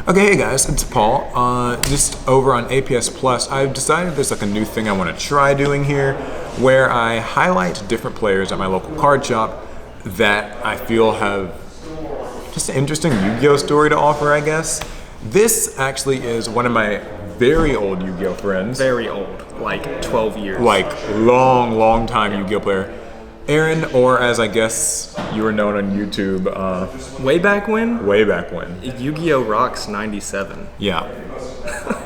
Okay, hey guys, it's Paul. Just over on APS Plus, I've decided there's like a new thing I want to try doing here, where I highlight different players at my local card shop that I feel have just an interesting Yu-Gi-Oh story to offer, I guess. This actually is one of my very old Yu-Gi-Oh friends. Very old, like 12 years. Like long time Yu-Gi-Oh player. Aaron, or as I guess you were known on YouTube, Way back when? way back when. Yu-Gi-Oh! Rocks 97. Yeah.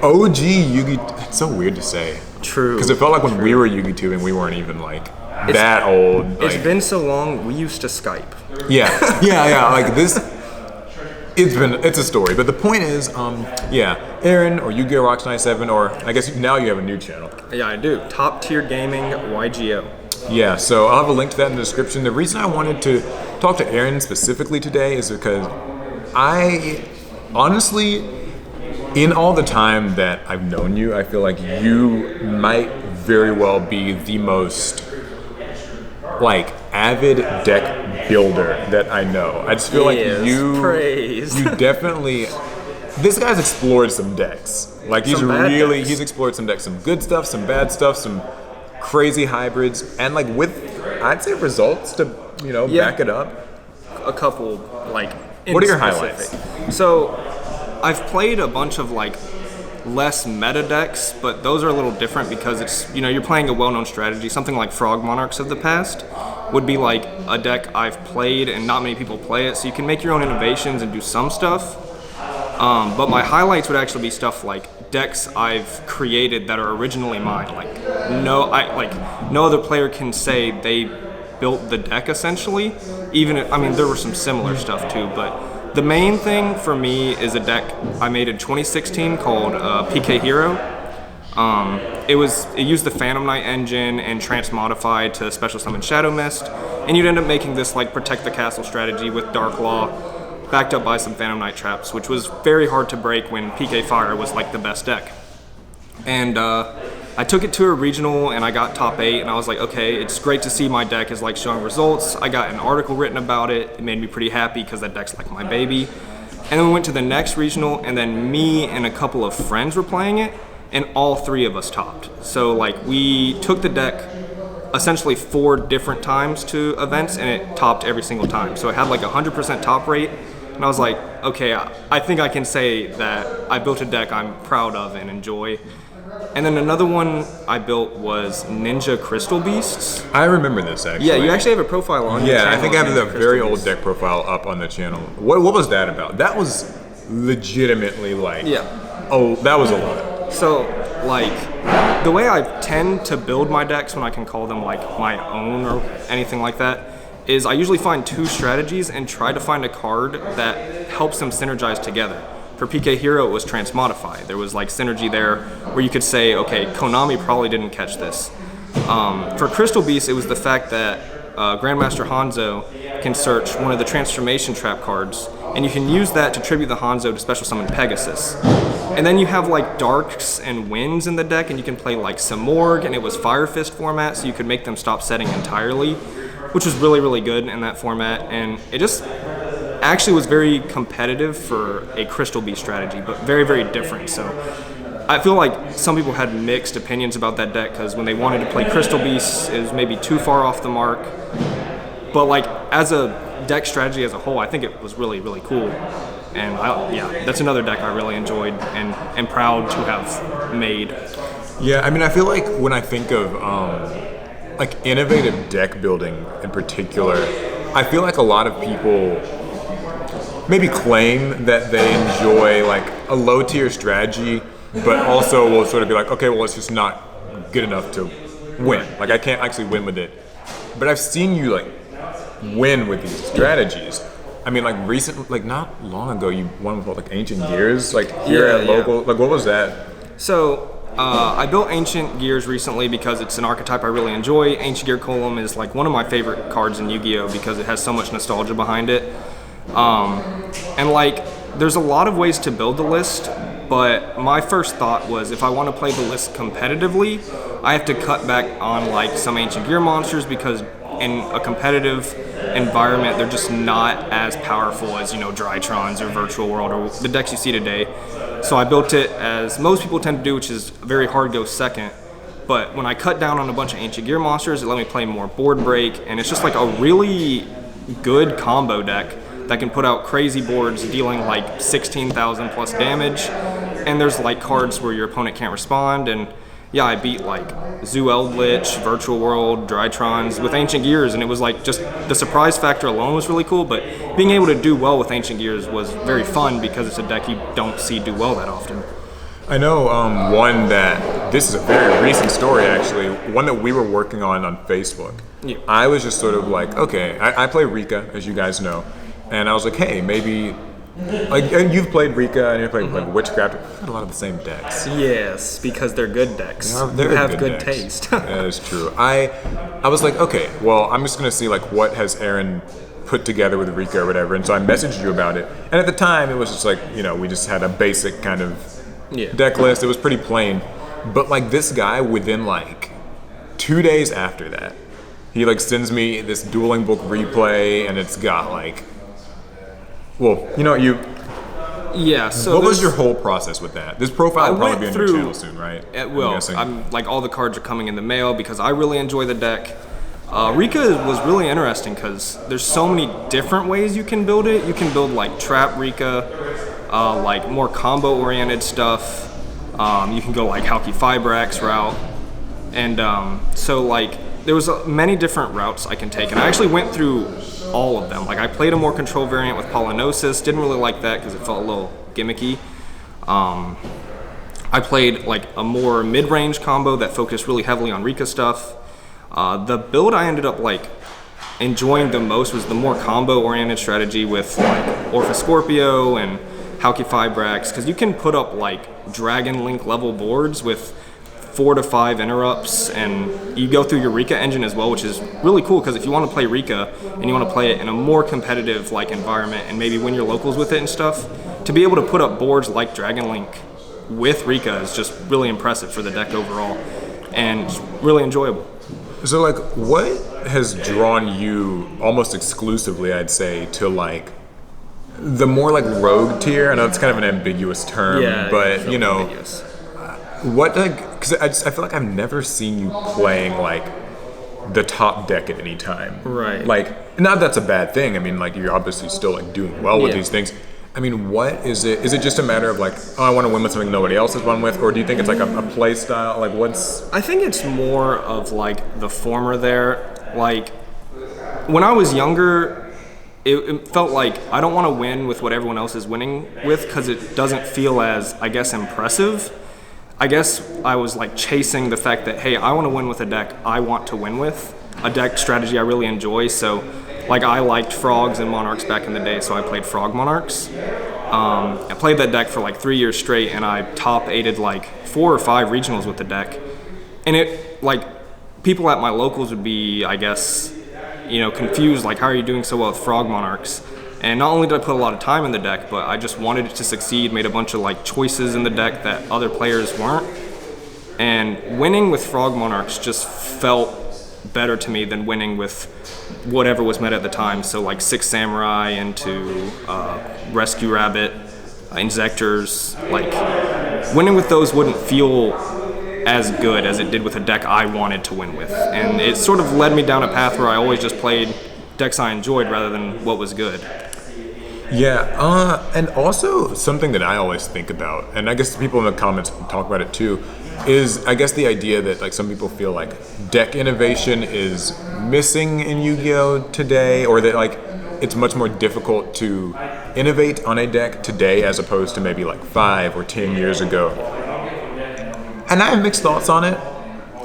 OG Yu-Gi, it's so weird to say. True. Because it felt like when we were Yu-Gi-Tubing, we weren't even like that old. It's like- been so long, we used to Skype. Yeah, like this, it's a story. But the point is, Aaron, or Yu-Gi-Oh! Rocks 97, or I guess now you have a new channel. Yeah, I do. Top Tier Gaming YGO. Yeah, so I'll have a link to that in the description. The reason I wanted to talk to Aaron specifically today is because I honestly, in all the time that I've known you, I feel like you might very well be the most like avid deck builder that I know. I just feel like praise. you definitely, this guy's explored some decks. Like he's explored some decks, some good stuff, some bad stuff, some crazy hybrids, and like with, I'd say, results to back it up. A couple, like, What are your specific. highlights? So, I've played a bunch of like less meta decks, but those are a little different because it's, you're playing a well-known strategy. Something like Frog Monarchs of the past would be like a deck I've played and not many people play it, so you can make your own innovations and do some stuff. But my highlights would actually be stuff like decks I've created that are originally mine. No other player can say they built the deck essentially. There were some similar stuff too, but the main thing for me is a deck I made in 2016 called PK Hero. It used the Phantom Knight engine and transmodified to special summon Shadow Mist, and you'd end up making this like protect the castle strategy with Dark Law, backed up by some Phantom Knight traps, which was very hard to break when PK Fire was like the best deck. And I took it to a regional and I got top 8, and I was like, okay, it's great to see my deck is like showing results. I got an article written about it. It made me pretty happy because that deck's like my baby. And then we went to the next regional, and then me and a couple of friends were playing it, and all 3 of us topped. So like we took the deck essentially 4 different times to events, and it topped every single time. So it had like 100% top rate. And I was like, okay, I think I can say that I built a deck I'm proud of and enjoy. And then another one I built was Ninja Crystal Beasts. I remember this actually. Yeah, you actually have a profile on your channel. Yeah, I think I have Ninja the very Crystal old Beasts. deck profile up on the channel. What was that about? That was legitimately like, oh, that was a lot. So, like, the way I tend to build my decks when I can call them like my own or anything like that is I usually find 2 strategies and try to find a card that helps them synergize together. For PK Hero, it was Transmodify. There was like synergy there where you could say, okay, Konami probably didn't catch this. For Crystal Beast, it was the fact that Grandmaster Hanzo can search one of the transformation trap cards, and you can use that to tribute the Hanzo to special summon Pegasus. And then you have like Darks and Winds in the deck, and you can play like Samorg, and it was Fire Fist format, so you could make them stop setting entirely, which was really, really good in that format. And it just actually was very competitive for a Crystal Beast strategy, but very, very different. So I feel like some people had mixed opinions about that deck because when they wanted to play Crystal Beast, it was maybe too far off the mark. But like as a deck strategy as a whole, I think it was really, really cool. And that's another deck I really enjoyed and am proud to have made. Yeah, I mean, I feel like when I think of like innovative deck building in particular, I feel like a lot of people maybe claim that they enjoy like a low tier strategy, but also will sort of be like, okay, well, it's just not good enough to win. Like I can't actually win with it. But I've seen you like win with these strategies. I mean, like not long ago, you won with like Ancient Gears, like here at local. Like what was that? So I built Ancient Gears recently because it's an archetype I really enjoy. Ancient Gear Golem is like one of my favorite cards in Yu-Gi-Oh because it has so much nostalgia behind it. And like, there's a lot of ways to build the list, but my first thought was if I want to play the list competitively, I have to cut back on like some Ancient Gear monsters because in a competitive environment, they're just not as powerful as, Drytrons or Virtual World or the decks you see today. So I built it as most people tend to do, which is very hard go second. But when I cut down on a bunch of Ancient Gear monsters, it let me play more board break, and it's just like a really good combo deck that can put out crazy boards dealing like 16,000 plus damage. And there's like cards where your opponent can't respond, and yeah, I beat like Zoo Eldritch, Virtual World, Drytrons with Ancient Gears, and it was like just the surprise factor alone was really cool, but being able to do well with Ancient Gears was very fun because it's a deck you don't see do well that often. I know one that, this is a very recent story actually, one that we were working on Facebook. Yeah. I was just sort of like, okay, I play Rika, as you guys know, and I was like, hey, maybe, like, and you've played Rika and you've played like Witchcraft, we've got a lot of the same decks. Yes, because they're good decks. They're you have good decks. Taste. That is true. I was like, okay, well, I'm just gonna see like what has Aaron put together with Rika or whatever, and so I messaged you about it. And at the time, it was just like, we just had a basic kind of deck list. It was pretty plain, but like this guy, within like 2 days after that, he like sends me this Dueling Book replay, and it's got like, well, Yeah. So what was your whole process with that? This profile will probably be on your channel soon, right? It will. I'm like, all the cards are coming in the mail because I really enjoy the deck. Rika was really interesting because there's so many different ways you can build it. You can build like Trap Rika, like more combo-oriented stuff. You can go like Halki Fibrax route, and so like there was many different routes I can take, and I actually went through all of them. Like I played a more control variant with Polynosis, didn't really like that because it felt a little gimmicky. I played like a more mid-range combo that focused really heavily on Rika stuff. The build I ended up like enjoying the most was the more combo-oriented strategy with like Orpha Scorpio and Halki Fibrax, because you can put up like Dragon Link level boards with 4 to 5 interrupts, and you go through your Rika engine as well, which is really cool because if you want to play Rika and you want to play it in a more competitive like environment and maybe win your locals with it and stuff, to be able to put up boards like Dragon Link with Rika is just really impressive for the deck overall, and it's really enjoyable. So like, what has drawn you almost exclusively, I'd say, to like the more like rogue tier? I know it's kind of an ambiguous term, but ambiguous. What like, because I feel like I've never seen you playing like the top deck at any time. Right. Like, not that's a bad thing. I mean, like you're obviously still like doing well with these things. I mean, what is it? Is it just a matter of like, oh, I want to win with something nobody else has won with, or do you think it's like a play style? Like, what's? I think it's more of like the former there. Like, when I was younger, it felt like I don't want to win with what everyone else is winning with because it doesn't feel as, I guess, impressive. I guess I was like chasing the fact that, hey, I want to win with a deck I want to win with, a deck strategy I really enjoy. So like I liked Frogs and Monarchs back in the day, so I played Frog Monarchs. I played that deck for like 3 years straight, and I top 8'd like 4 or 5 regionals with the deck. And it, like, people at my locals would be, I guess, confused, like, how are you doing so well with Frog Monarchs? And not only did I put a lot of time in the deck, but I just wanted it to succeed, made a bunch of like choices in the deck that other players weren't. And winning with Frog Monarchs just felt better to me than winning with whatever was met at the time. So like Six Samurai into Rescue Rabbit, Inzectors. Like winning with those wouldn't feel as good as it did with a deck I wanted to win with. And it sort of led me down a path where I always just played decks I enjoyed rather than what was good. Yeah, and also something that I always think about, and I guess people in the comments talk about it too, is I guess the idea that like some people feel like deck innovation is missing in Yu-Gi-Oh! Today, or that like it's much more difficult to innovate on a deck today as opposed to maybe like 5 or 10 years ago. And I have mixed thoughts on it.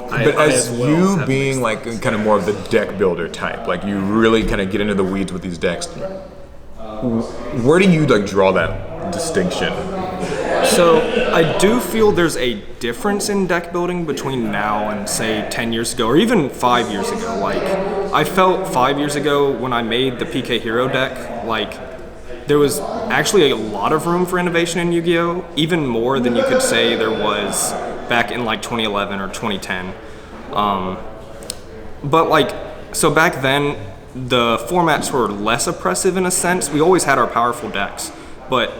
But as you being like kind of more of the deck builder type, like you really kind of get into the weeds with these decks, where do you like draw that distinction? So I do feel there's a difference in deck building between now and say 10 years ago or even 5 years ago. Like I felt 5 years ago when I made the PK Hero deck, like there was actually a lot of room for innovation in Yu-Gi-Oh! Even more than you could say there was back in like 2011 or 2010. But like So back then, the formats were less oppressive in a sense. We always had our powerful decks, but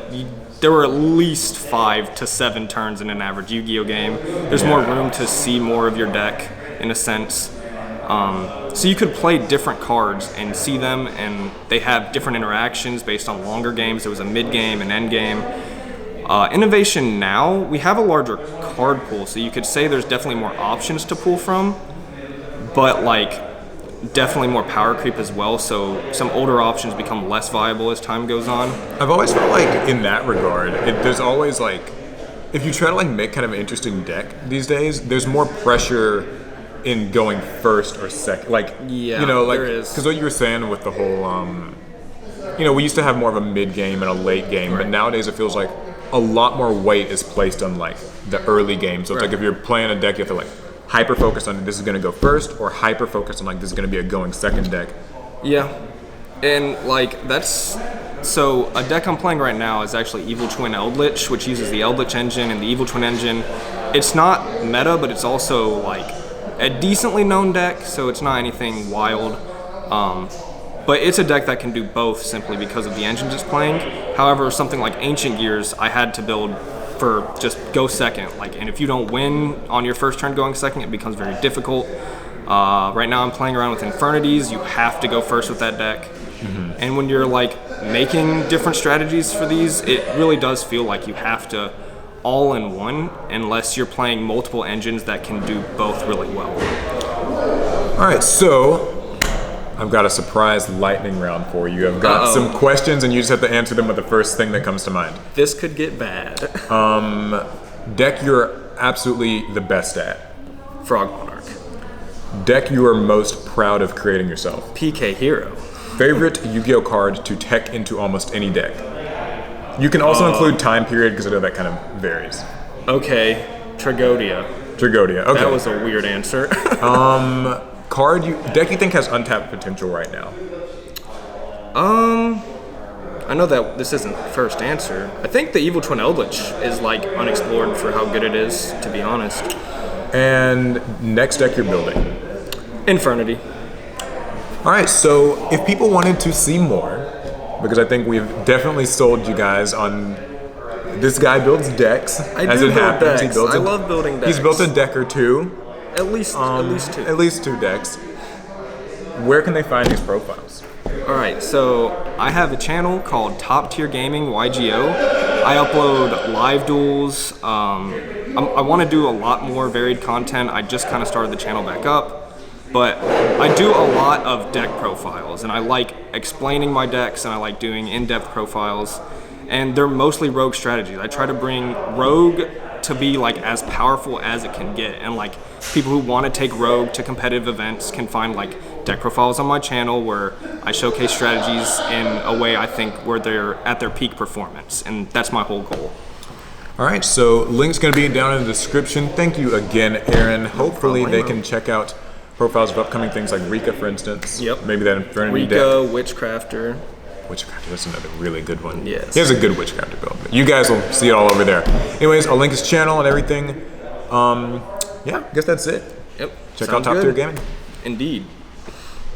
there were at least 5 to 7 turns in an average Yu-Gi-Oh game. There's more room to see more of your deck in a sense. So you could play different cards and see them, and they have different interactions based on longer games. There was a mid-game and end-game. Innovation now, we have a larger card pool, so you could say there's definitely more options to pull from, but like definitely more power creep as well, so some older options become less viable as time goes on. I've always felt like in that regard, there's always like, if you try to like make kind of an interesting deck these days, there's more pressure in going first or second. Like, Yeah, you know, like, there is. because what you were saying with the whole, you know, we used to have more of a mid game and a late game, but nowadays it feels like a lot more weight is placed on like the early game. So it's like if you're playing a deck, you have to like hyper focus on this is going to go first, or hyper focus on like this is going to be a going second deck. Yeah, and like that's so a deck I'm playing right now is actually Evil Twin Eldritch, which uses the Eldritch engine and the Evil Twin engine. It's not meta, but it's also like a decently known deck, so it's not anything wild. But it's a deck that can do both simply because of the engine it's playing. However, something like Ancient Gears, I had to build for just go second. Like, and if you don't win on your first turn going second, it becomes very difficult. Right now I'm playing around with Infernities. You have to go first with that deck. And when you're like making different strategies for these, it really does feel like you have to all in one, unless you're playing multiple engines that can do both really well. All right, so I've got a surprise lightning round for you. I've got some questions, and you just have to answer them with the first thing that comes to mind. This could get bad. Deck you're absolutely the best at. Frog Monarch. Deck you are most proud of creating yourself. PK Hero. Favorite Yu-Gi-Oh card to tech into almost any deck. You can also include time period, because I know that kind of varies. Okay, Tragodia. Tragodia, okay. That was a weird answer. Deck you think has untapped potential right now? I know that this isn't the first answer. I think the Evil Twin Eldritch is like unexplored for how good it is, to be honest. And next deck you're building. Infernity. All right, so if people wanted to see more, because I think we've definitely sold you guys on this guy builds decks. As it happens, he builds. I love building decks. He's built a deck or two. At least two. At least 2 decks. Where can they find these profiles? All right, so I have a channel called Top Tier Gaming YGO. I upload live duels. I want to do a lot more varied content. I just kind of started the channel back up. But I do a lot of deck profiles, and I like explaining my decks, and I like doing in-depth profiles, and they're mostly rogue strategies. I try to bring rogue to be like as powerful as it can get, and like people who want to take rogue to competitive events can find like deck profiles on my channel where I showcase strategies in a way I think where they're at their peak performance, and that's my whole goal. All right, so link's gonna be down in the description. Thank you again, Aaron. Hopefully they can check out profiles of upcoming things like Rika, for instance. Yep. Maybe that Infernity Rika, deck. Witchcrafter. Witchcrafter, that's another really good one. Yes. He has a good Witchcrafter build. You guys will see it all over there. Anyways, I'll link his channel and everything. Yeah, I guess that's it. Yep. Check out Top Tier Gaming. Indeed.